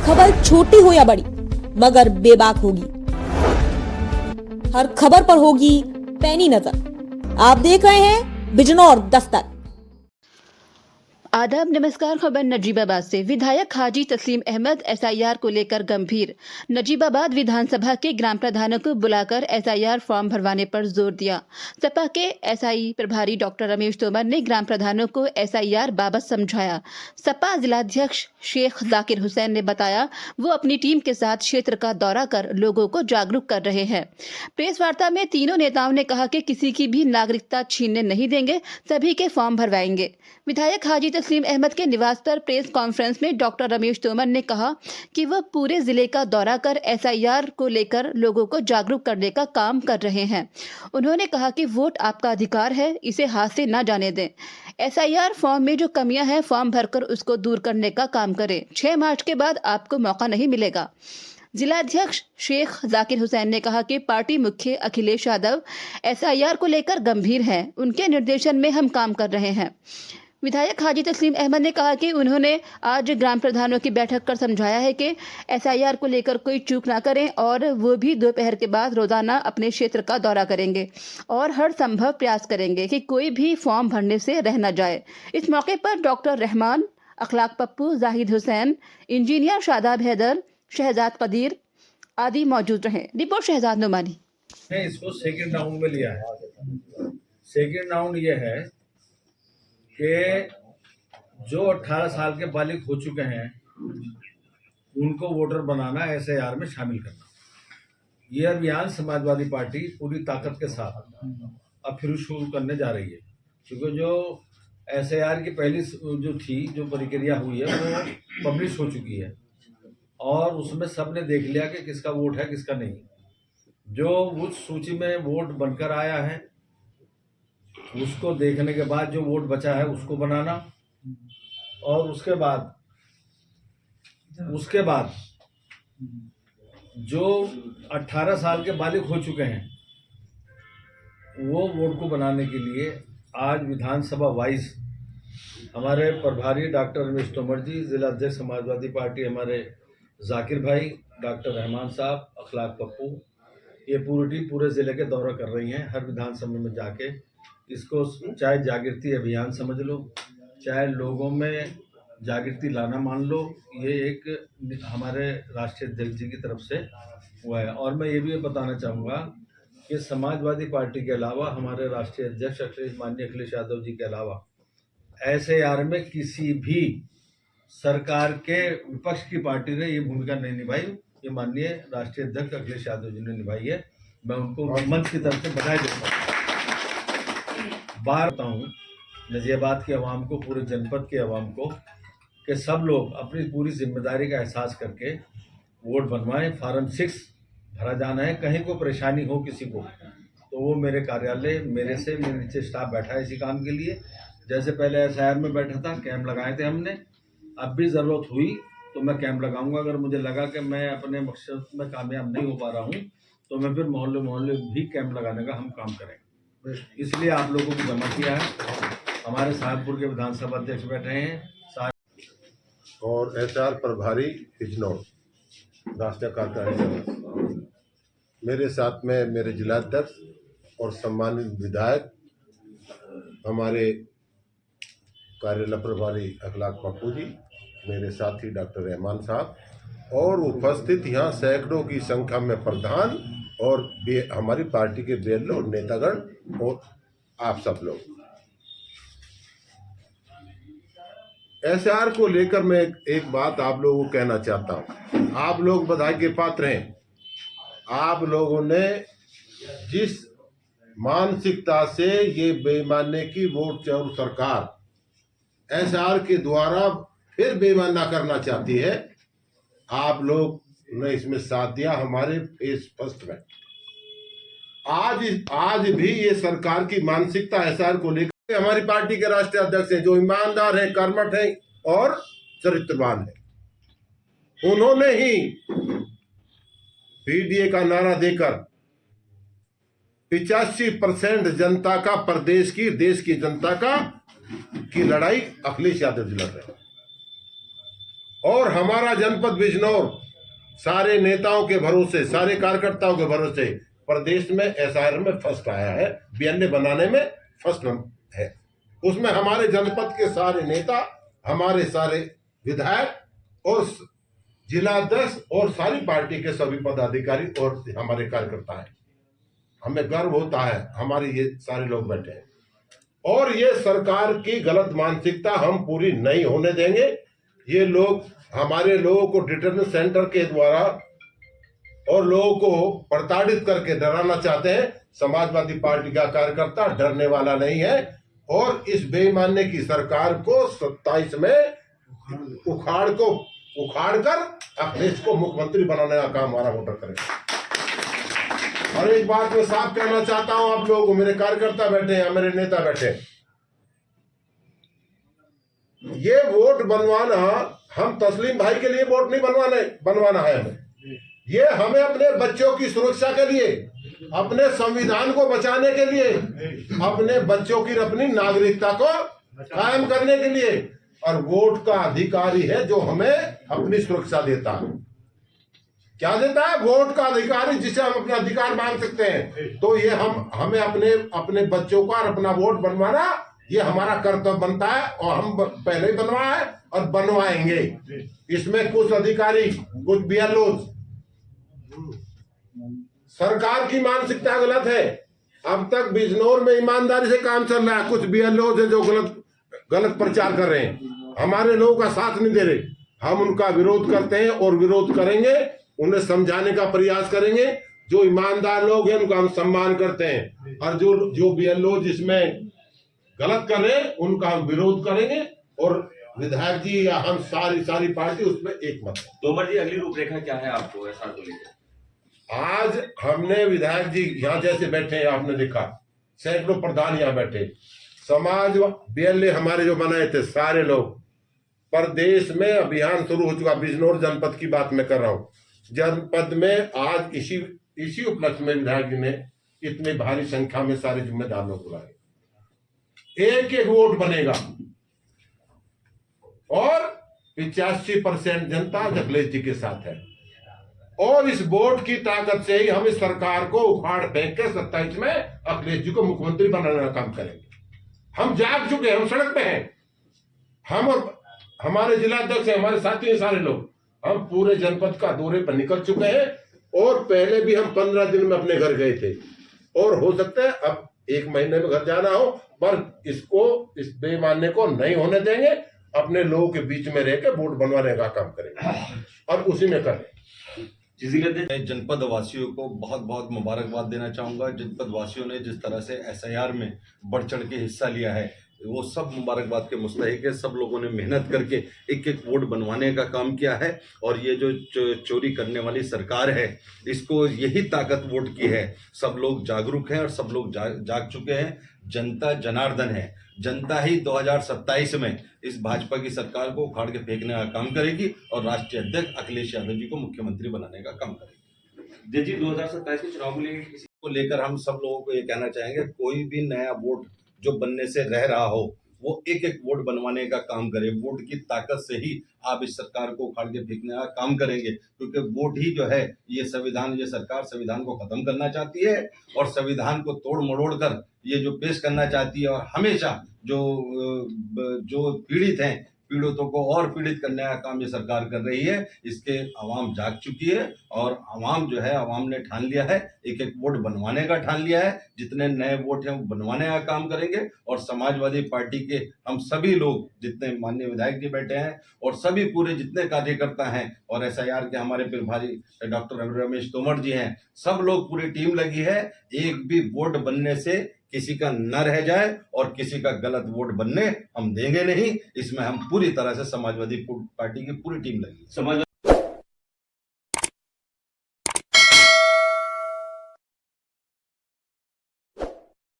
खबर छोटी हो या बड़ी मगर बेबाक होगी। हर खबर पर होगी पैनी नजर। आप देख रहे हैं बिजनौर दस्तक। आदाब, नमस्कार। खबर नजीबाबाद से। विधायक हाजी तस्लीम अहमद एसआईआर को लेकर गंभीर। नजीबाबाद विधानसभा के ग्राम प्रधानों को बुलाकर एसआईआर फॉर्म भरवाने पर जोर दिया। सपा के एसआई प्रभारी डॉक्टर रमेश तोमर ने ग्राम प्रधानों को एसआईआर बाबत समझाया। सपा जिलाध्यक्ष शेख जाकिर हुसैन ने बताया वो अपनी टीम के साथ क्षेत्र का दौरा कर लोगों को जागरूक कर रहे हैं। प्रेस वार्ता में तीनों नेताओं ने कहा कि किसी की भी नागरिकता छीनने नहीं देंगे, सभी के फॉर्म भरवाएंगे। विधायक हाजी तस्लीम अहमद के निवास पर प्रेस कॉन्फ्रेंस में डॉक्टर रमेश तोमर ने कहा कि वह पूरे जिले का दौरा कर एसआईआर को लेकर लोगों को जागरूक करने का काम कर रहे हैं। उन्होंने कहा कि वोट आपका अधिकार है, इसे हाथ से न जाने दें। एसआईआर फॉर्म में जो कमियां हैं, फॉर्म भरकर उसको दूर करने का काम करें। 6 मार्च के बाद आपको मौका नहीं मिलेगा। जिलाध्यक्ष शेख जाकिर हुसैन ने कहा कि पार्टी मुख्य अखिलेश यादव एसआईआर को लेकर गंभीर हैं। उनके निर्देशन में हम काम कर रहे हैं। विधायक हाजी तस्लीम अहमद ने कहा कि उन्होंने आज ग्राम प्रधानों की बैठक कर समझाया है कि एसआईआर को लेकर कोई चूक ना करें और वो भी दोपहर के बाद रोजाना अपने क्षेत्र का दौरा करेंगे और हर संभव प्रयास करेंगे कि कोई भी फॉर्म भरने से रह न जाए। इस मौके पर डॉक्टर रहमान, अखलाक पप्पू, जाहिद हुसैन, इंजीनियर शादाब हैदर, शहजाद कदीर आदि मौजूद रहे। रिपोर्ट शहजाद नुमानी। इसको सेकंड राउंड में लिया है। सेकंड राउंड ये है कि जो 18 साल के बालिग हो चुके हैं उनको वोटर बनाना, एसआईआर में शामिल करना। ये अभियान समाजवादी पार्टी पूरी ताकत के साथ अब फिर शुरू करने जा रही है, क्योंकि जो एसआईआर की पहली जो प्रक्रिया हुई है वो पब्लिश हो चुकी है और उसमें सबने देख लिया कि किसका वोट है किसका नहीं। जो उस सूची में वोट बनकर आया है उसको देखने के बाद जो वोट बचा है उसको बनाना और उसके बाद जो 18 साल के बालिग हो चुके हैं वो वोट को बनाने के लिए आज विधानसभा वाइज हमारे प्रभारी डॉक्टर रमेश तोमर जी, जिला अध्यक्ष समाजवादी पार्टी हमारे जाकिर भाई, डॉक्टर रहमान साहब, अखलाक पप्पू, ये पूरी टीम पूरे ज़िले के दौरा कर रही हैं। हर विधानसभा में जाके इसको चाहे जागृति अभियान समझ लो, चाहे लोगों में जागृति लाना मान लो, ये एक हमारे राष्ट्रीय अध्यक्ष जी की तरफ से हुआ है। और मैं ये भी बताना चाहूँगा कि समाजवादी पार्टी के अलावा हमारे राष्ट्रीय अध्यक्ष माननीय अखिलेश यादव जी के अलावा एसआईआर में किसी भी सरकार के विपक्ष की पार्टी ने ये भूमिका नहीं निभाई। ये माननीय राष्ट्रीय अध्यक्ष अखिलेश यादव जी ने निभाई है। मैं उनको मंच की तरफ से बधाई देता हूँ। बार बताऊँ नजियाबाद के अवाम को, पूरे जनपद के अवाम को, कि सब लोग अपनी पूरी जिम्मेदारी का एहसास करके वोट बनवाएं। फार्म 6 भरा जाना है। कहीं को परेशानी हो किसी को तो वो मेरे कार्यालय मेरे नीचे स्टाफ बैठा है इसी काम के लिए। जैसे पहले एसआईआर में बैठा था, कैंप लगाए थे हमने, अब भी ज़रूरत हुई तो मैं कैंप लगाऊंगा। अगर मुझे लगा कि मैं अपने मकसद में कामयाब नहीं हो पा रहा हूं तो मैं फिर मोहल्ले भी कैंप लगाने का हम काम करेंगे। इसलिए आप लोगों को जमा किया है। हमारे साहबपुर के विधानसभा अध्यक्ष बैठे हैं और एचआर प्रभारी बिजनौर राष्ट्रीय कार्यकारिणी, मेरे साथ में मेरे जिलाध्यक्ष और सम्मानित विधायक हमारे कार्यालय प्रभारी अखलाक पप्पू जी, मेरे साथी डॉक्टर रहमान साहब और उपस्थित यहाँ सैकड़ों की संख्या में प्रधान और हमारी पार्टी के बेलो नेतागण और आप सब लोग। एसआईआर को लेकर मैं एक बात आप लोगों को कहना चाहता हूँ। आप लोग बधाई के पात्र हैं। आप लोगों ने जिस मानसिकता से ये बेईमानी की वोट चोर सरकार एसआईआर के द्वारा फिर बेईमान ना करना चाहती है, आप लोग ने इसमें साथ दिया। हमारे फेस स्पष्ट है। आज भी ये सरकार की मानसिकता एसआईआर को लेकर, हमारी पार्टी के राष्ट्रीय अध्यक्ष हैं जो ईमानदार हैं, कर्मठ हैं और चरित्रवान हैं। उन्होंने ही पीडीए का नारा देकर 85% जनता का, प्रदेश की, देश की जनता का की लड़ाई अखिलेश यादव जी लड़ रहे हैं। और हमारा जनपद बिजनौर सारे नेताओं के भरोसे, सारे कार्यकर्ताओं के भरोसे प्रदेश में एसआईआर में फर्स्ट आया है, बीएलए बनाने में फर्स्ट है। उसमें हमारे जनपद के सारे नेता, हमारे सारे विधायक और जिला अध्यक्ष और सारी पार्टी के सभी पदाधिकारी और हमारे कार्यकर्ता हैं। हमें गर्व होता है हमारे ये सारे लोग बैठे हैं। और ये सरकार की गलत मानसिकता हम पूरी नहीं होने देंगे। ये लोग हमारे लोगों को डिटेंशन सेंटर के द्वारा और लोगों को प्रताड़ित करके डराना चाहते हैं। समाजवादी पार्टी का कार्यकर्ता डरने वाला नहीं है और इस बेईमानी की सरकार को 27 में उखाड़ कर अखिलेश को मुख्यमंत्री बनाने का काम हमारा वोटर करेगा। और एक बात मैं साफ कहना चाहता हूं आप लोगों को, मेरे कार्यकर्ता बैठे हैं, मेरे नेता बैठे हैं, ये वोट बनवाना हम तस्लीम भाई के लिए वोट नहीं बनवाना है हमें। ये हमें अपने बच्चों की सुरक्षा के लिए, अपने संविधान को बचाने के लिए, अपने बच्चों की अपनी नागरिकता को कायम करने के लिए। और वोट का अधिकारी है जो हमें अपनी सुरक्षा देता है। क्या देता है? वोट का अधिकारी, जिसे हम अपना अधिकार मांग सकते हैं। तो ये हमें अपने बच्चों का और अपना वोट बनवाना, ये हमारा कर्तव्य बनता है और हम पहले ही बनवाए हैं और बनवाएंगे। इसमें कुछ अधिकारी, कुछ बीएलओ, सरकार की मानसिकता गलत है। अब तक बिजनौर में ईमानदारी से काम चल रहा है, कुछ बीएलओ है जो गलत प्रचार कर रहे हैं, हमारे लोगों का साथ नहीं दे रहे। हम उनका विरोध करते हैं और विरोध करेंगे, उन्हें समझाने का प्रयास करेंगे। जो ईमानदार लोग हैं उनका हम सम्मान करते हैं और जो बीएलओ जिसमें गलत कर रहे हैं उनका हम विरोध करेंगे। और विधायक जी या हम सारी पार्टी उसमें एक मत है। तोमर जी, अगली रूपरेखा क्या है आपको एसआर को लेकर? आज हमने विधायक जी यहाँ जैसे बैठे हैं, आपने देखा सैकड़ों प्रधान यहाँ बैठे, समाज बीएलए हमारे जो बनाए थे सारे लोग। प्रदेश में अभियान शुरू हो चुका, बिजनौर जनपद की बात मैं कर रहा हूँ। जनपद में आज इसी उपलक्ष्य में विधायक जी ने इतनी भारी संख्या में सारे जिम्मेदार लोग बुलाए। एक वोट बनेगा और 85% जनता अखिलेश जी के साथ है। और इस वोट की ताकत से ही हम इस सरकार को उखाड़ फेंक के 27 में अखिलेश जी को मुख्यमंत्री बनाने का काम करेंगे। हम जाग चुके हैं, हम सड़क पे हैं। हम और हमारे जिला अध्यक्ष हैं, हमारे साथी हैं सारे लोग, हम पूरे जनपद का दौरे पर निकल चुके हैं। और पहले भी हम 15 दिन में अपने घर गए थे और हो सकता है अब 1 महीने में घर जाना हो, पर इस बेईमानी को नहीं होने देंगे। अपने लोगों के बीच में रहकर वोट बनवाने का काम करेंगे और उसी में करें। मैं जनपद वासियों को बहुत बहुत मुबारकबाद देना चाहूँगा। जनपद वासियों ने जिस तरह से एसआईआर में बढ़ चढ़ के हिस्सा लिया है, वो सब मुबारकबाद के मुस्तहिक है। सब लोगों ने मेहनत करके एक वोट बनवाने का काम किया है। और ये जो चोरी करने वाली सरकार है, इसको यही ताकत वोट की है। सब लोग जागरूक हैं और सब लोग जाग चुके हैं। जनता जनार्दन है। जनता ही 2027 में इस भाजपा की सरकार को उखाड़ के फेंकने का काम करेगी और राष्ट्रीय अध्यक्ष अखिलेश यादव जी को मुख्यमंत्री बनाने का काम करेगी। जी, 2027 के चुनाव को लेकर हम सब लोगों को ये कहना चाहेंगे, कोई भी नया वोट जो बनने से रह रहा हो, वो एक वोट बनवाने का काम करे। वोट की ताकत से ही आप इस सरकार को उखाड़ के फेंकने का काम करेंगे, क्योंकि वोट ही जो है ये सरकार संविधान को खत्म करना चाहती है और संविधान को तोड़ मरोड़ कर ये जो पेश करना चाहती है। और हमेशा जो पीड़ित हैं, पीड़ितों को और पीड़ित करने का काम ये सरकार कर रही है। इसके आवाम जाग चुकी है और आवाम जो है, आवाम ने ठान लिया है, एक वोट बनवाने का ठान लिया है। जितने नए वोट हैं वो बनवाने का काम करेंगे। और समाजवादी पार्टी के हम सभी लोग, जितने माननीय विधायक जी बैठे हैं और सभी पूरे जितने कार्यकर्ता हैं और एसआईआर के हमारे प्रभारी डॉक्टर रमेश तोमर जी हैं, सब लोग पूरी टीम लगी है। एक भी वोट बनने से किसी का न रह जाए और किसी का गलत वोट बनने हम देंगे नहीं। इसमें हम पूरी तरह से समाजवादी पार्टी की पूरी टीम लगी।